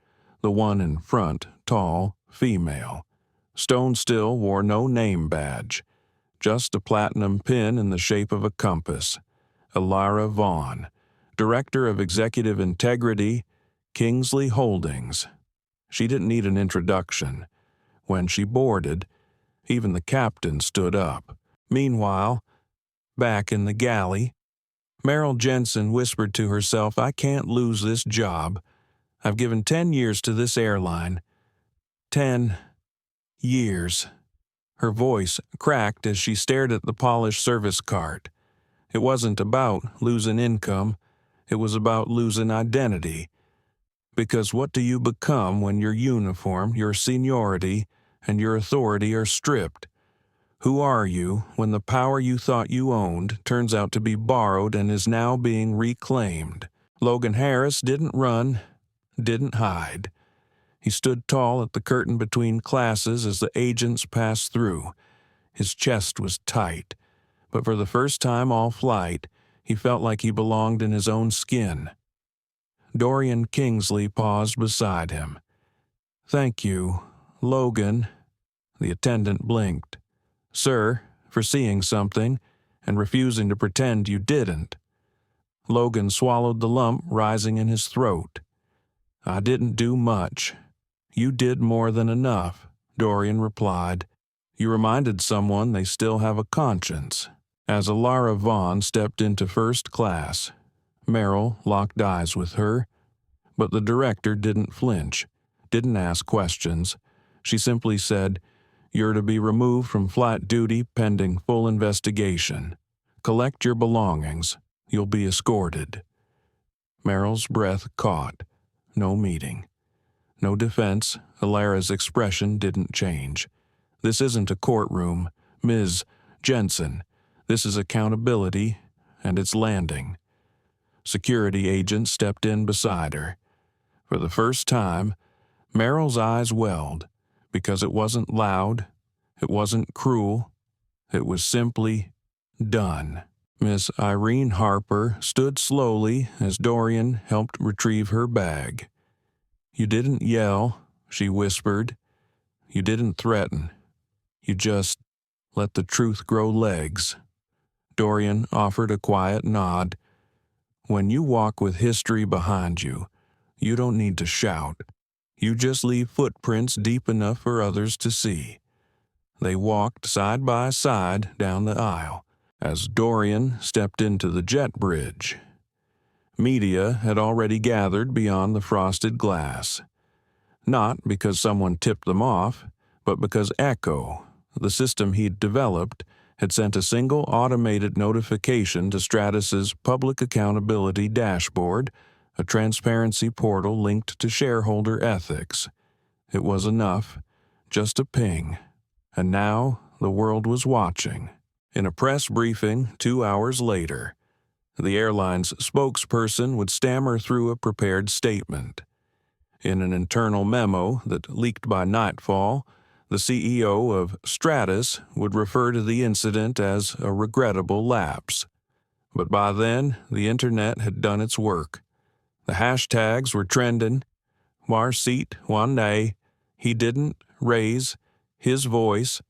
S1: The one in front, tall, female. Stone still wore no name badge, just a platinum pin in the shape of a compass. Elara Vaughn, Director of Executive Integrity, Kingsley Holdings. She didn't need an introduction. When she boarded, even the captain stood up. Meanwhile, back in the galley, Merrill Jensen whispered to herself, "I can't lose this job. I've given 10 years to this airline. 10 years." Her voice cracked as she stared at the polished service cart. It wasn't about losing income. It was about losing identity. Because what do you become when your uniform, your seniority, and your authority are stripped? Who are you when the power you thought you owned turns out to be borrowed and is now being reclaimed? Logan Harris didn't run, didn't hide. He stood tall at the curtain between classes as the agents passed through. His chest was tight, but for the first time all flight, he felt like he belonged in his own skin. Dorian Kingsley paused beside him. "Thank you, Logan." The attendant blinked. "Sir, for seeing something and refusing to pretend you didn't." Logan swallowed the lump rising in his throat. "I didn't do much." "You did more than enough," Dorian replied. "You reminded someone they still have a conscience." As Alara Vaughn stepped into first class, Merrill locked eyes with her, but the director didn't flinch, didn't ask questions. She simply said, "You're to be removed from flight duty pending full investigation. Collect your belongings. You'll be escorted." Merrill's breath caught. No meeting. No defense. Alara's expression didn't change. "This isn't a courtroom. Ms. Jensen. This is accountability, and it's landing." Security agents stepped in beside her. For the first time, Merrill's eyes welled, because it wasn't loud, it wasn't cruel, it was simply done. Miss Irene Harper stood slowly as Dorian helped retrieve her bag. "You didn't yell," she whispered. "You didn't threaten. You just let the truth grow legs." Dorian offered a quiet nod. "When you walk with history behind you, you don't need to shout. You just leave footprints deep enough for others to see." They walked side by side down the aisle as Dorian stepped into the jet bridge. Media had already gathered beyond the frosted glass. Not because someone tipped them off, but because Echo, the system he'd developed, had sent a single automated notification to Stratus's public accountability dashboard, a transparency portal linked to shareholder ethics. It was enough, just a ping. And now the world was watching. In a press briefing 2 hours later, the airline's spokesperson would stammer through a prepared statement. In an internal memo that leaked by nightfall, the CEO of Stratus would refer to the incident as a regrettable lapse. But by then, the internet had done its work. The hashtags were trending. Warseat Wanne, he didn't raise his voice,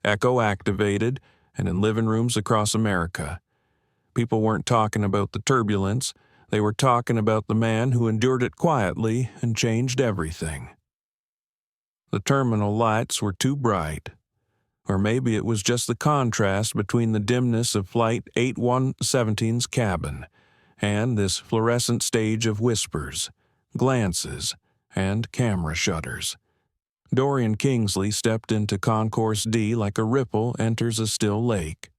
S1: Echo activated, and in living rooms across America. People weren't talking about the turbulence. They were talking about the man who endured it quietly and changed everything. The terminal lights were too bright. Or maybe it was just the contrast between the dimness of Flight 8117's cabin and this fluorescent stage of whispers, glances, and camera shutters. Dorian Kingsley stepped into Concourse D like a ripple enters a still lake.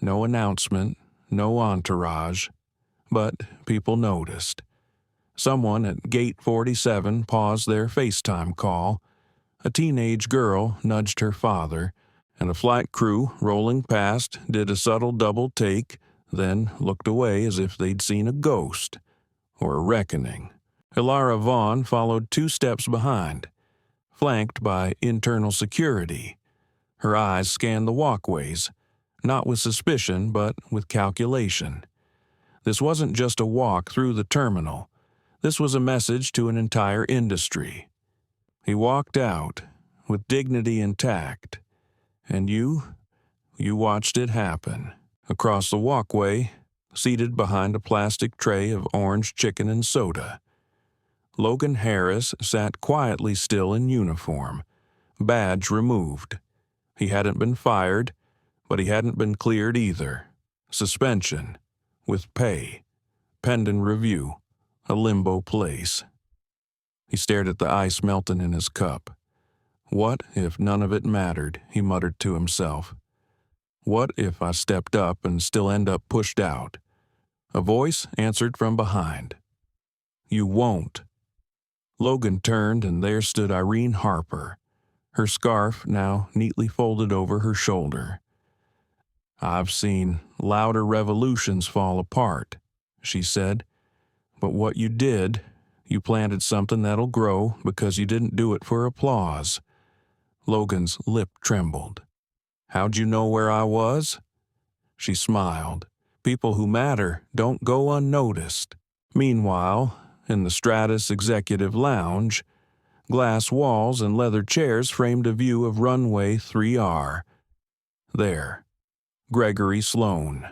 S1: No announcement, no entourage, but people noticed. Someone at Gate 47 paused their FaceTime call. A teenage girl nudged her father, and a flight crew rolling past did a subtle double take, then looked away as if they'd seen a ghost or a reckoning. Alara Vaughn followed 2 steps behind, flanked by internal security. Her eyes scanned the walkways, not with suspicion but with calculation. This wasn't just a walk through the terminal. This was a message to an entire industry. He walked out, with dignity intact, and you watched it happen. Across the walkway, seated behind a plastic tray of orange chicken and soda, Logan Harris sat quietly still in uniform, badge removed. He hadn't been fired, but he hadn't been cleared either. Suspension, with pay, pending review, a limbo place. He stared at the ice melting in his cup. What if none of it mattered, he muttered to himself. What if I stepped up and still end up pushed out? A voice answered from behind. You won't. Logan turned, and there stood Irene Harper, her scarf now neatly folded over her shoulder. I've seen louder revolutions fall apart, she said. But what you did, you planted something that'll grow because you didn't do it for applause. Logan's lip trembled. How'd you know where I was? She smiled. People who matter don't go unnoticed. Meanwhile, in the Stratus Executive Lounge, glass walls and leather chairs framed a view of runway 3R. There, Gregory Sloan,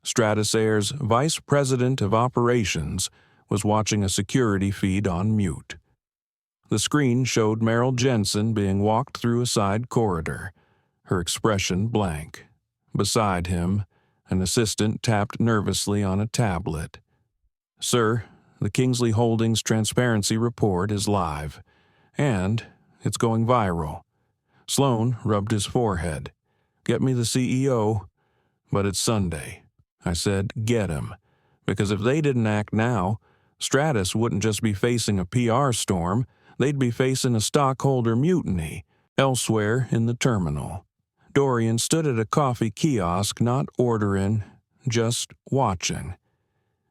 S1: Stratus Air's Vice President of Operations, was watching a security feed on mute. The screen showed Merrill Jensen being walked through a side corridor, her expression blank. Beside him, an assistant tapped nervously on a tablet. "Sir, the Kingsley Holdings Transparency Report is live, and it's going viral." Sloan rubbed his forehead. "Get me the CEO." "But it's Sunday." I said, "Get him." Because if they didn't act now, Stratus wouldn't just be facing a PR storm, they'd be facing a stockholder mutiny elsewhere in the terminal. Dorian stood at a coffee kiosk, not ordering, just watching.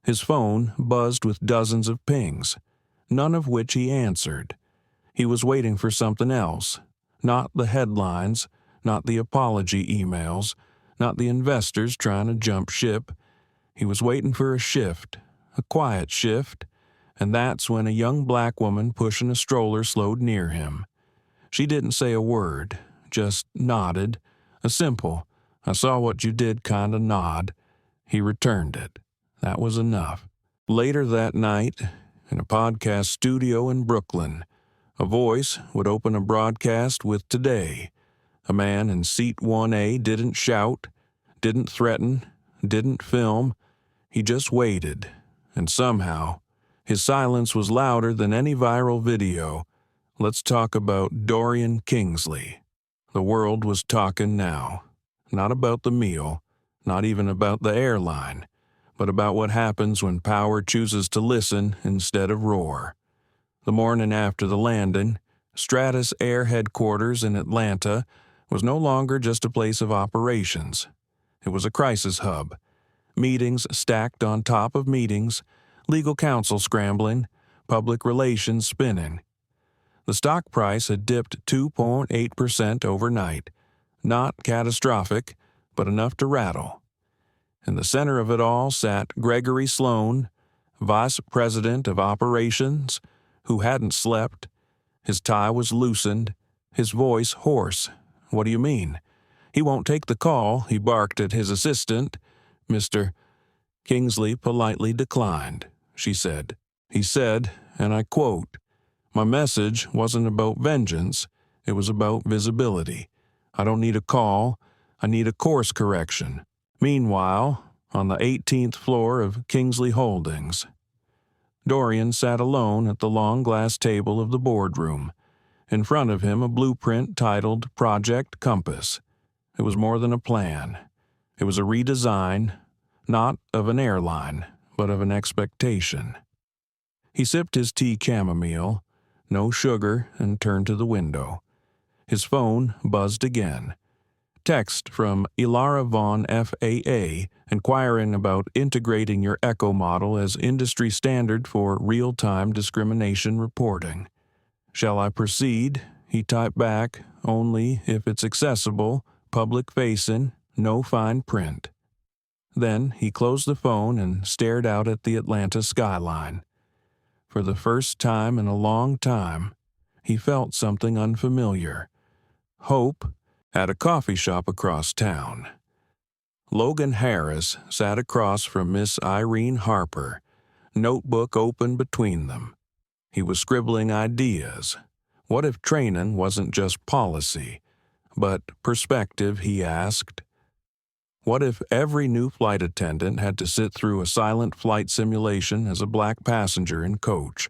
S1: His phone buzzed with dozens of pings, none of which he answered. He was waiting for something else, not the headlines, not the apology emails, not the investors trying to jump ship. He was waiting for a shift, a quiet shift, and that's when a young black woman pushing a stroller slowed near him. She didn't say a word, just nodded, a simple, "I saw what you did" kind of nod. He returned it. That was enough. Later that night, in a podcast studio in Brooklyn, a voice would open a broadcast with "Today." A man in seat 1A didn't shout, didn't threaten, didn't film. He just waited, and somehow, his silence was louder than any viral video. Let's talk about Dorian Kingsley. The world was talking now. Not about the meal, not even about the airline, but about what happens when power chooses to listen instead of roar. The morning after the landing, Stratus Air headquarters in Atlanta was no longer just a place of operations. It was a crisis hub. Meetings stacked on top of meetings, legal counsel scrambling, public relations spinning. The stock price had dipped 2.8% overnight. Not catastrophic, but enough to rattle. In the center of it all sat Gregory Sloan, Vice President of Operations, who hadn't slept. His tie was loosened, his voice hoarse. "What do you mean?" "He won't take the call," he barked at his assistant. "Mr. Kingsley politely declined," she said. He said, and I quote, "My message wasn't about vengeance, it was about visibility. I don't need a call, I need a course correction." Meanwhile, on the 18th floor of Kingsley Holdings, Dorian sat alone at the long glass table of the boardroom. In front of him, a blueprint titled Project Compass. It was more than a plan. It was a redesign, not of an airline, but of an expectation. He sipped his tea chamomile, no sugar, and turned to the window. His phone buzzed again. Text from Ilara Vaughn FAA inquiring about integrating your ECHO model as industry standard for real-time discrimination reporting. "Shall I proceed?" He typed back, "Only if it's accessible, public-facing, no fine print." Then he closed the phone and stared out at the Atlanta skyline. For the first time in a long time, he felt something unfamiliar. Hope at a coffee shop across town. Logan Harris sat across from Miss Irene Harper, notebook open between them. He was scribbling ideas. What if training wasn't just policy, but perspective, he asked. What if every new flight attendant had to sit through a silent flight simulation as a black passenger in coach?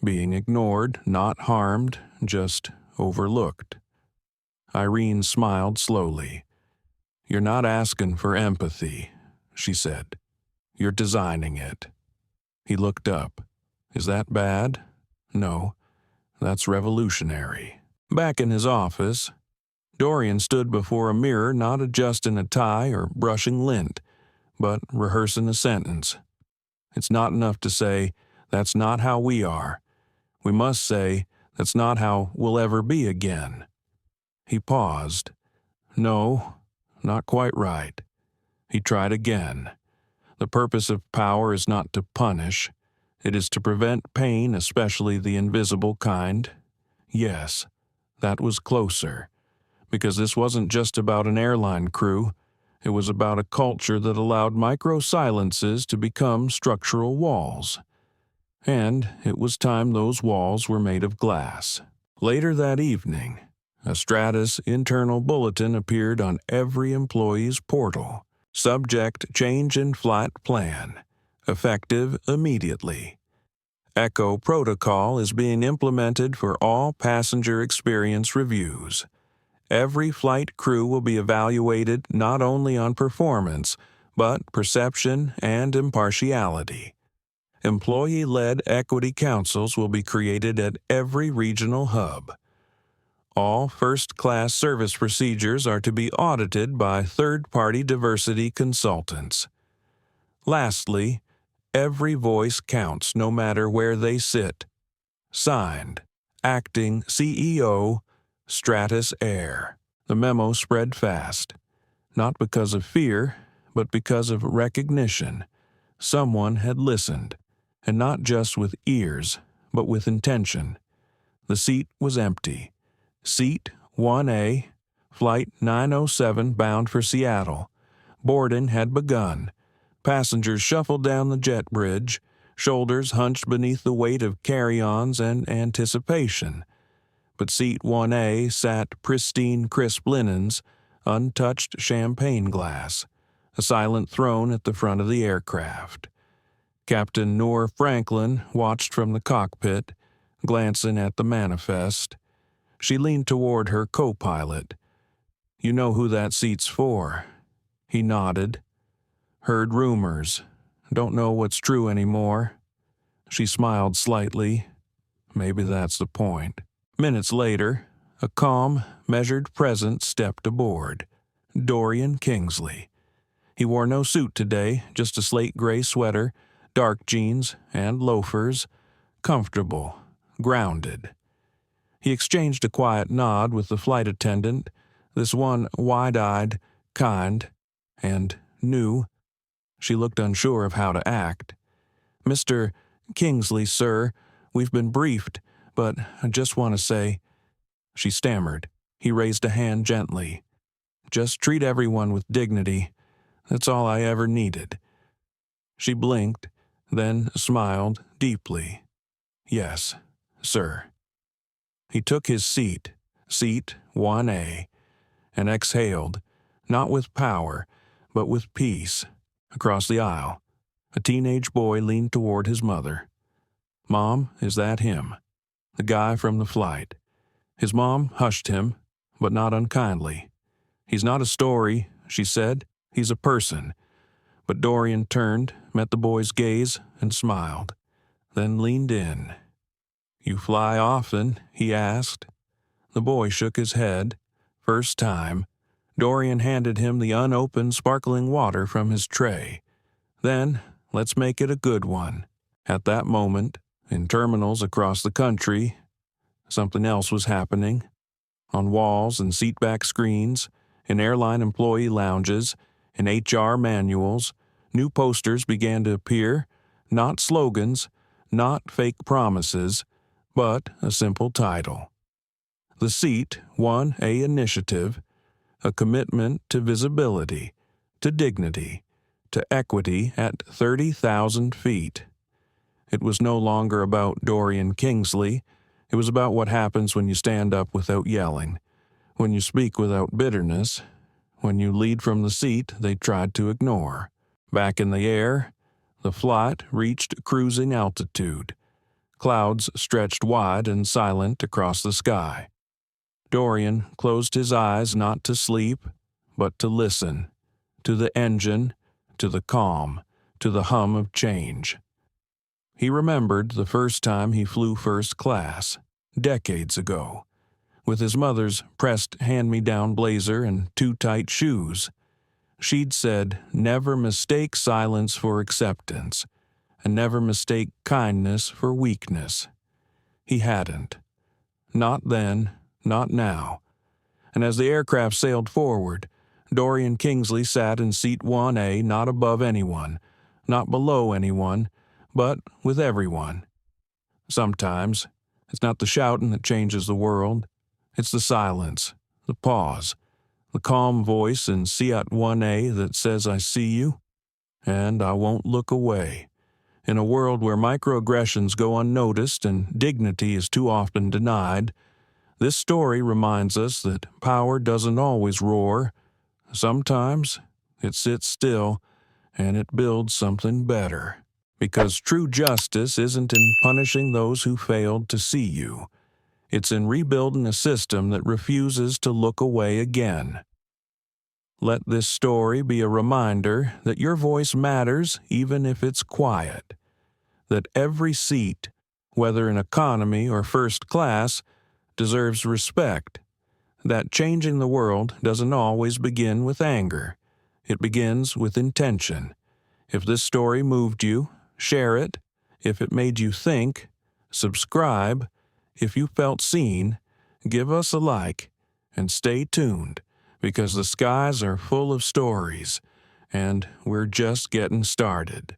S1: Being ignored, not harmed, just overlooked. Irene smiled slowly. "You're not asking for empathy," she said. "You're designing it." He looked up. "Is that bad?" "No, that's revolutionary." Back in his office, Dorian stood before a mirror, not adjusting a tie or brushing lint, but rehearsing a sentence. It's not enough to say, "That's not how we are." We must say, "That's not how we'll ever be again." He paused. No, not quite right. He tried again. The purpose of power is not to punish. It is to prevent pain, especially the invisible kind. Yes, that was closer. Because this wasn't just about an airline crew. It was about a culture that allowed micro-silences to become structural walls. And it was time those walls were made of glass. Later that evening, a Stratus internal bulletin appeared on every employee's portal. Subject: change in flight plan. Effective immediately. Echo protocol is being implemented for all passenger experience reviews. Every flight crew will be evaluated not only on performance, but perception and impartiality. Employee-led equity councils will be created at every regional hub. All first-class service procedures are to be audited by third-party diversity consultants. Lastly, every voice counts no matter where they sit. Signed, Acting CEO, Stratus Air. The memo spread fast, not because of fear, but because of recognition. Someone had listened, and not just with ears, but with intention. The seat was empty. Seat 1A, Flight 907 bound for Seattle. Boarding had begun. Passengers shuffled down the jet bridge, shoulders hunched beneath the weight of carry-ons and anticipation. But Seat 1A sat pristine crisp linens, untouched champagne glass, a silent throne at the front of the aircraft. Captain Noor Franklin watched from the cockpit, glancing at the manifest. She leaned toward her co-pilot. "You know who that seat's for?" He nodded. "Heard rumors. Don't know what's true anymore." She smiled slightly. Maybe that's the point. Minutes later, a calm, measured presence stepped aboard. Dorian Kingsley. He wore no suit today, just a slate gray sweater, dark jeans, and loafers. Comfortable, grounded. He exchanged a quiet nod with the flight attendant, this one wide-eyed, kind, and new. She looked unsure of how to act. "Mr. Kingsley, sir, we've been briefed, but I just want to say—" She stammered. He raised a hand gently. "Just treat everyone with dignity. That's all I ever needed." She blinked, then smiled deeply. "Yes, sir." He took his seat, Seat 1A, and exhaled, not with power, but with peace. Across the aisle, a teenage boy leaned toward his mother. "Mom, is that him? The guy from the flight?" His mom hushed him, but not unkindly. "He's not a story," she said. "He's a person." But Dorian turned, met the boy's gaze, and smiled, then leaned in. "You fly often?" he asked. The boy shook his head. First time. Dorian handed him the unopened sparkling water from his tray. "Then, let's make it a good one." At that moment, in terminals across the country, something else was happening. On walls and seatback screens, in airline employee lounges, in HR manuals, new posters began to appear, not slogans, not fake promises, but a simple title. The Seat 1A Initiative, a commitment to visibility, to dignity, to equity at 30,000 feet. It was no longer about Dorian Kingsley. It was about what happens when you stand up without yelling, when you speak without bitterness, when you lead from the seat they tried to ignore. Back in the air, the flight reached cruising altitude. Clouds stretched wide and silent across the sky. Dorian closed his eyes not to sleep, but to listen, to the engine, to the calm, to the hum of change. He remembered the first time he flew first class, decades ago, with his mother's pressed hand-me-down blazer and too tight shoes. She'd said, "Never mistake silence for acceptance, and never mistake kindness for weakness." He hadn't. Not then, not now. and as the aircraft sailed forward, Dorian Kingsley sat in seat 1A, not above anyone, not below anyone, but with everyone. Sometimes, it's not the shouting that changes the world. It's the silence, the pause, the calm voice in Seat 1A that says, "I see you, and I won't look away." In a world where microaggressions go unnoticed and dignity is too often denied, this story reminds us that power doesn't always roar. Sometimes it sits still and it builds something better. Because true justice isn't in punishing those who failed to see you. It's in rebuilding a system that refuses to look away again. Let this story be a reminder that your voice matters even if it's quiet. That every seat, whether in economy or first class, deserves respect. That changing the world doesn't always begin with anger. It begins with intention. If this story moved you, share it. If it made you think, subscribe. If you felt seen, give us a like. And stay tuned, because the skies are full of stories, and we're just getting started.